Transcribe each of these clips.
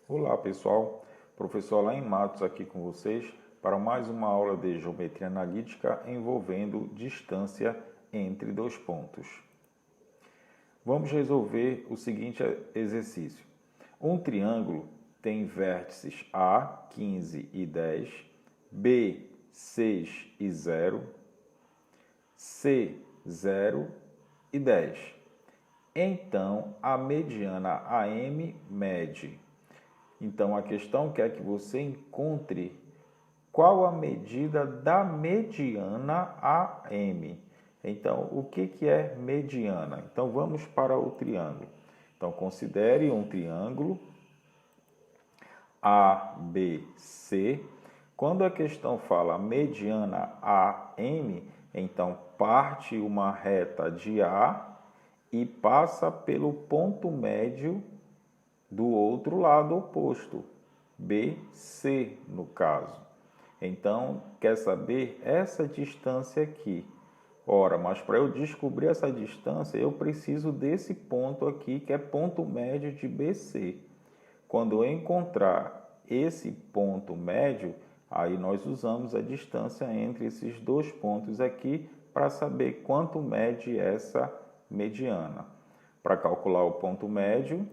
Olá pessoal, professor Alain Matos aqui com vocês para mais uma aula de geometria analítica envolvendo distância entre dois pontos. Vamos resolver o seguinte exercício. Um triângulo tem vértices A, 15 e 10, B, 6 e 0, C, 0 e 10. Então, a mediana AM mede. Então, a questão quer que você encontre qual a medida da mediana AM. Então, o que é mediana? Então, vamos para o triângulo. Então, considere um triângulo ABC. Quando a questão fala mediana AM, então parte uma reta de A e passa pelo ponto médio do outro lado oposto, BC no caso. Então, quer saber essa distância aqui? Ora, mas para eu descobrir essa distância, eu preciso desse ponto aqui, que é ponto médio de BC. Quando eu encontrar esse ponto médio, aí nós usamos a distância entre esses dois pontos aqui para saber quanto mede essa mediana. Para calcular o ponto médio,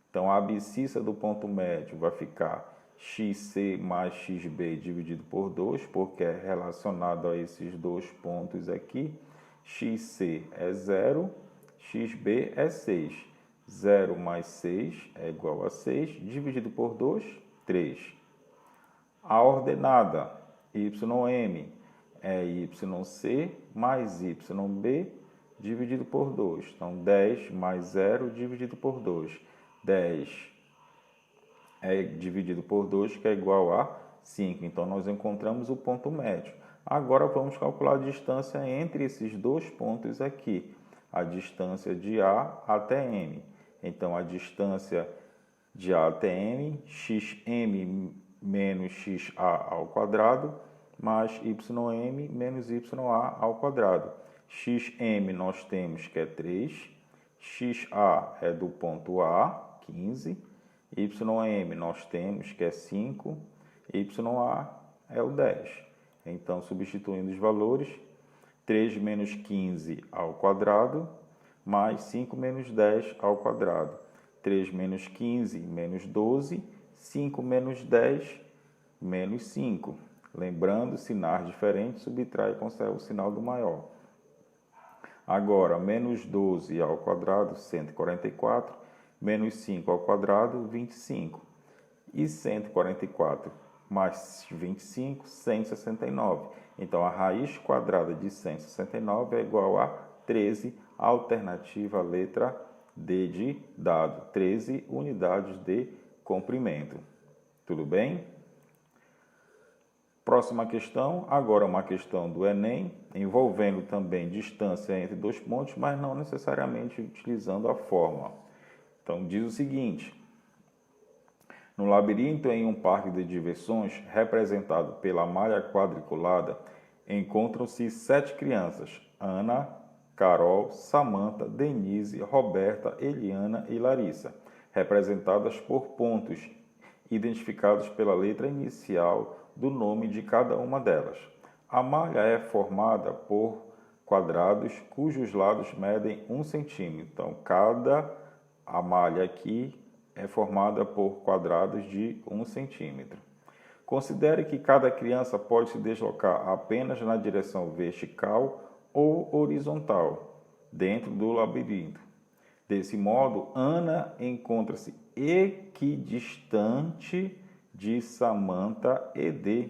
então, a abscissa do ponto médio vai ficar xc mais xb dividido por 2, porque é relacionado a esses dois pontos aqui. Xc é 0, xb é 6. 0 mais 6 é igual a 6, dividido por 2, 3. A ordenada ym é yc mais yb dividido por 2. Então, 10 mais 0 dividido por 2. 10 é dividido por 2, que é igual a 5. Então, nós encontramos o ponto médio. Agora, vamos calcular a distância entre esses dois pontos aqui. A distância de A até M. Então, a distância de A até M, xm menos xa ao quadrado, mais ym menos ya ao quadrado. Xm nós temos que é 3, xa é do ponto A, 15, ym nós temos que é 5, ya é o 10. Então, substituindo os valores, 3 menos 15 ao quadrado, mais 5 menos 10 ao quadrado. 3 menos 15 menos 12, 5 menos 10 menos 5. Lembrando, sinais diferentes, subtrai e conserva o sinal do maior. Agora, menos 12 ao quadrado, 144, menos 5 ao quadrado, 25. E 144 mais 25, 169. Então, a raiz quadrada de 169 é igual a 13, alternativa letra D de dado, 13 unidades de comprimento. Tudo bem? Próxima questão, agora uma questão do Enem, envolvendo também distância entre dois pontos, mas não necessariamente utilizando a fórmula. Então, diz o seguinte: no labirinto em um parque de diversões, representado pela malha quadriculada, encontram-se 7 crianças: Ana, Carol, Samantha, Denise, Roberta, Eliana e Larissa, representadas por pontos, identificados pela letra inicial do nome de cada uma delas. A malha é formada por quadrados cujos lados medem 1 centímetro. Então, a malha aqui é formada por quadrados de 1 centímetro. Considere que cada criança pode se deslocar apenas na direção vertical ou horizontal, dentro do labirinto. Desse modo, Ana encontra-se equidistante de Samantha e D.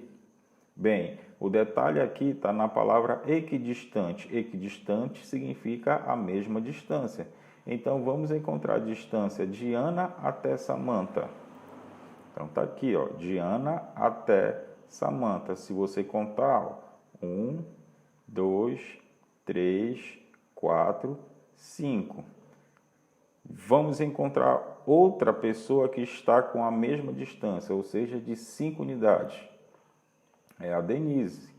Bem, o detalhe aqui está na palavra equidistante. Equidistante significa a mesma distância. Então, vamos encontrar a distância de Ana até Samantha. Então, está aqui, ó, de Ana até Samantha. Se você contar, 1, 2, 3, 4, 5. Vamos encontrar outra pessoa que está com a mesma distância, ou seja, de 5 unidades. É a Denise.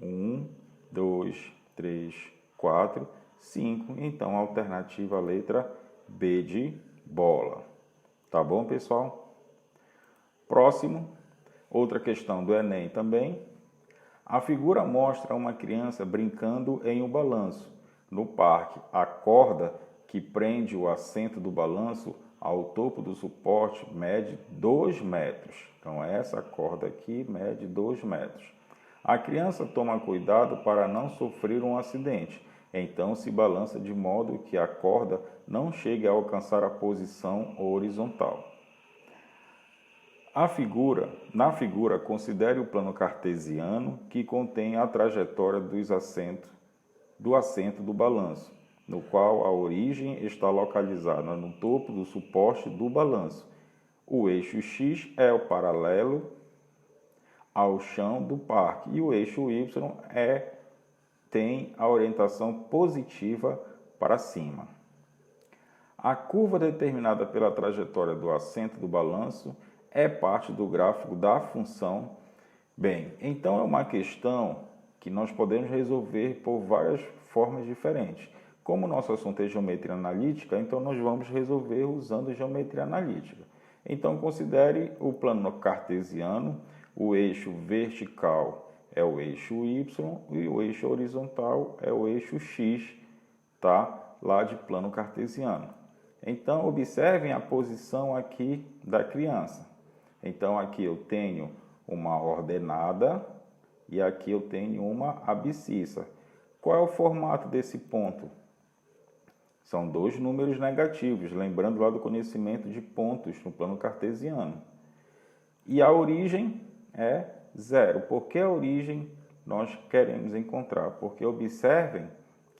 1, 2, 3, 4, 5. Então, a alternativa letra B de bola. Tá bom, pessoal? Próximo, outra questão do Enem também. A figura mostra uma criança brincando em um balanço. No parque, a corda que prende o assento do balanço ao topo do suporte mede 2 metros. Então, essa corda aqui mede 2 metros. A criança toma cuidado para não sofrer um acidente. Então, se balança de modo que a corda não chegue a alcançar a posição horizontal. Na figura, considere o plano cartesiano que contém a trajetória do assento do balanço, no qual a origem está localizada no topo do suporte do balanço. O eixo X é o paralelo ao chão do parque e o eixo Y tem a orientação positiva para cima. A curva determinada pela trajetória do assento do balanço é parte do gráfico da função. Bem, então é uma questão que nós podemos resolver por várias formas diferentes. Como o nosso assunto é geometria analítica, então nós vamos resolver usando geometria analítica. Então considere o plano cartesiano, o eixo vertical é o eixo Y e o eixo horizontal é o eixo X, tá? Lá de plano cartesiano. Então observem a posição aqui da criança. Então aqui eu tenho uma ordenada e aqui eu tenho uma abscissa. Qual é o formato desse ponto? São 2 números negativos, lembrando lá do conhecimento de pontos no plano cartesiano. E a origem é 0. Por que a origem nós queremos encontrar? Porque observem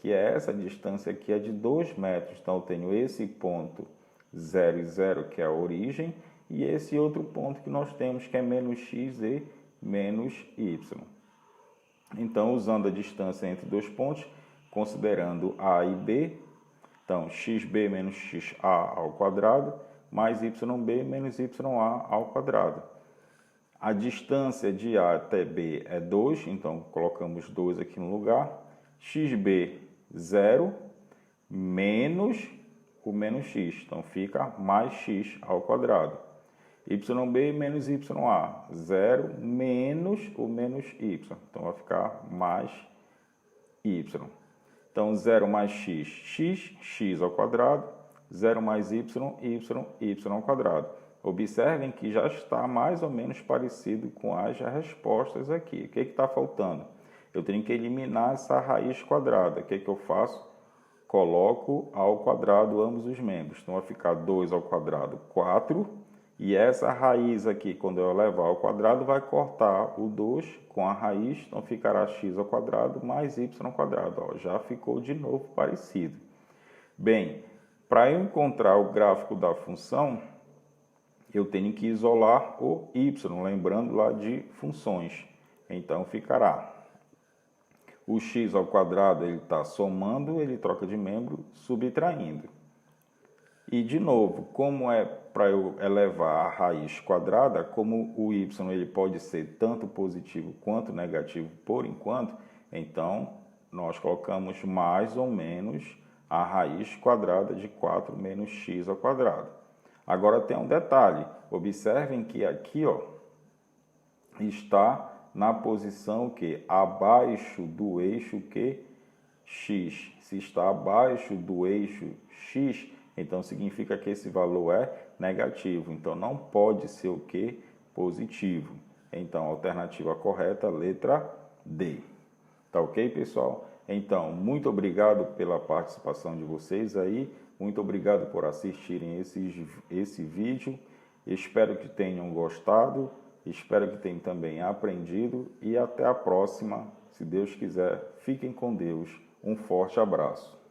que essa distância aqui é de 2 metros. Então eu tenho esse ponto 0 e 0, que é a origem, e esse outro ponto que nós temos, que é menos x e menos y. Então, usando a distância entre 2 pontos, considerando A e B, então, xb menos xa ao quadrado, mais yb menos ya ao quadrado. A distância de A até B é 2, então colocamos 2 aqui no lugar. Xb, 0, menos o menos x, então fica mais x ao quadrado. Yb menos ya, 0 menos o menos y, então vai ficar mais y. Então, 0 mais x, x ao quadrado, 0 mais y ao quadrado. Observem que já está mais ou menos parecido com as respostas aqui. O que está faltando? Eu tenho que eliminar essa raiz quadrada. O que eu faço? Coloco ao quadrado ambos os membros. Então, vai ficar 2 ao quadrado, 4. E essa raiz aqui, quando eu levar ao quadrado, vai cortar o 2 com a raiz. Então, ficará x ao quadrado mais y ao quadrado. Ó, já ficou de novo parecido. Bem, para eu encontrar o gráfico da função, eu tenho que isolar o y, lembrando lá de funções. Então, ficará o x ao quadrado, ele está somando, ele troca de membro, subtraindo. E, de novo, como é para eu elevar a raiz quadrada, como o y ele pode ser tanto positivo quanto negativo por enquanto, então nós colocamos mais ou menos a raiz quadrada de 4 menos x ao quadrado. Agora tem um detalhe, observem que aqui ó, está na posição que abaixo do eixo que x. Se está abaixo do eixo x, então significa que esse valor é negativo. Então não pode ser o que? Positivo. Então a alternativa correta, letra D. Tá ok, pessoal? Então, muito obrigado pela participação de vocês aí. Muito obrigado por assistirem esse vídeo. Espero que tenham gostado. Espero que tenham também aprendido. E até a próxima. Se Deus quiser, fiquem com Deus. Um forte abraço.